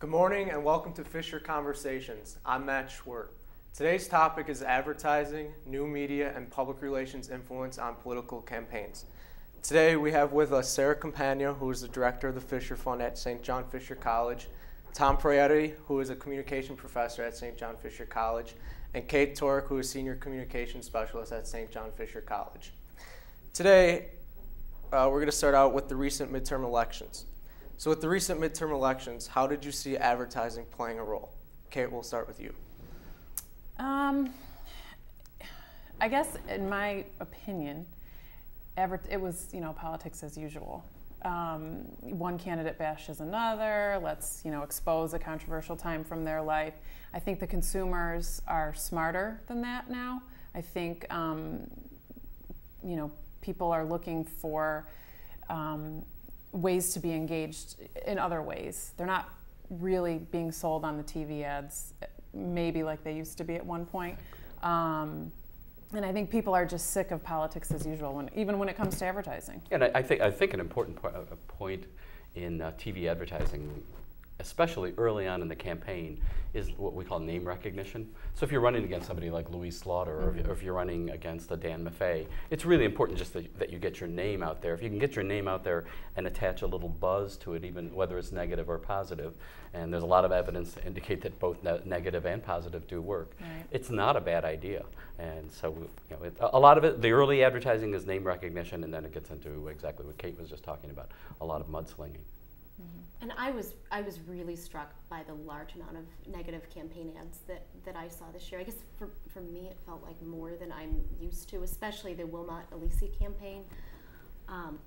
Good morning and welcome to Fisher Conversations. I'm Matt Schwert. Today's topic is advertising, new media, and public relations influence on political campaigns. Today we have with us Sarah Campagna, who is the director of the Fisher Fund at St. John Fisher College, Tom Proietti, who is a communication professor at St. John Fisher College, and Kate Torok, who is senior communication specialist at St. John Fisher College. Today we're going to start out with the recent midterm elections. So with the recent midterm elections, how did you see advertising playing a role? Kate, we'll start with you. I guess, in my opinion, it was, politics as usual. One candidate bashes another. Let's, expose a controversial time from their life. I think the consumers are smarter than that now. I think, people are looking for ways to be engaged in other ways. They're not really being sold on the TV ads, maybe like they used to be at one point. And I think people are just sick of politics as usual, even when it comes to advertising. And I think an important point in TV advertising, especially early on in the campaign, is what we call name recognition. So if you're running against somebody like Louise Slaughter, or if you're running against a Dan Maffei, it's really important just that you get your name out there. If you can get your name out there and attach a little buzz to it, even whether it's negative or positive, and there's a lot of evidence to indicate that both negative and positive do work, right. It's not a bad idea. And so a lot of it, the early advertising is name recognition, and then it gets into exactly what Kate was just talking about, a lot of mudslinging. And I was really struck by the large amount of negative campaign ads that I saw this year. I guess for me it felt like more than I'm used to, especially the Wilmot Alisi campaign. And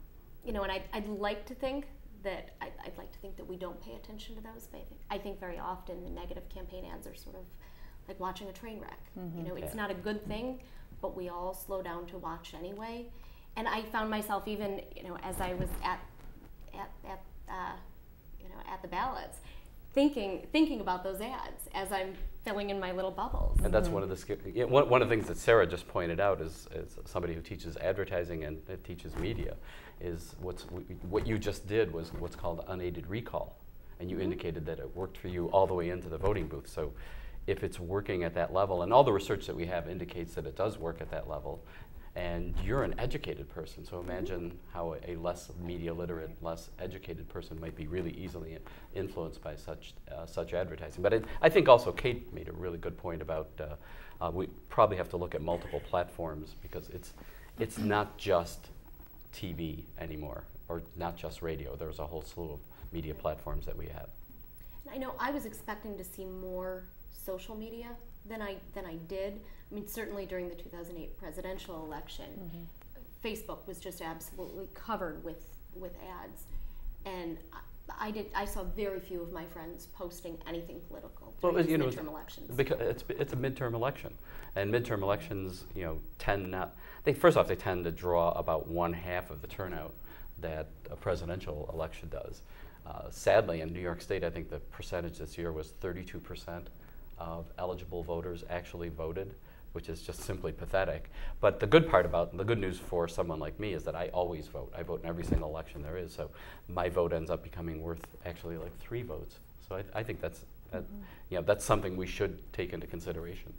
I'd like to think that we don't pay attention to those, but I think very often the negative campaign ads are sort of like watching a train wreck. It's not a good thing, but we all slow down to watch anyway. And I found myself even, as I was at the ballots, thinking about those ads as I'm filling in my little bubbles. And that's one of the things that Sarah just pointed out is somebody who teaches advertising and teaches media, is what you just did was what's called unaided recall, and you indicated that it worked for you all the way into the voting booth. So if it's working at that level, and all the research that we have indicates that it does work at that level, and you're an educated person, so imagine how a less media literate, less educated person might be really easily influenced by such advertising. But I think also Kate made a really good point about we probably have to look at multiple platforms, because it's not just TV anymore, or not just radio. There's a whole slew of media platforms that we have. I know I was expecting to see more social media than I did. I mean, certainly during the 2008 presidential election, Facebook was just absolutely covered with ads, and I saw very few of my friends posting anything political during midterm elections. Because it's a midterm election, and midterm elections, tend not. First off, they tend to draw about 1/2 of the turnout that a presidential election does. Sadly, in New York State, I think the percentage this year was 32% of eligible voters actually voted, which is just simply pathetic. But the good news for someone like me is that I always vote. I vote in every single election there is, so my vote ends up becoming worth actually like 3 votes. So I think that's something we should take into consideration.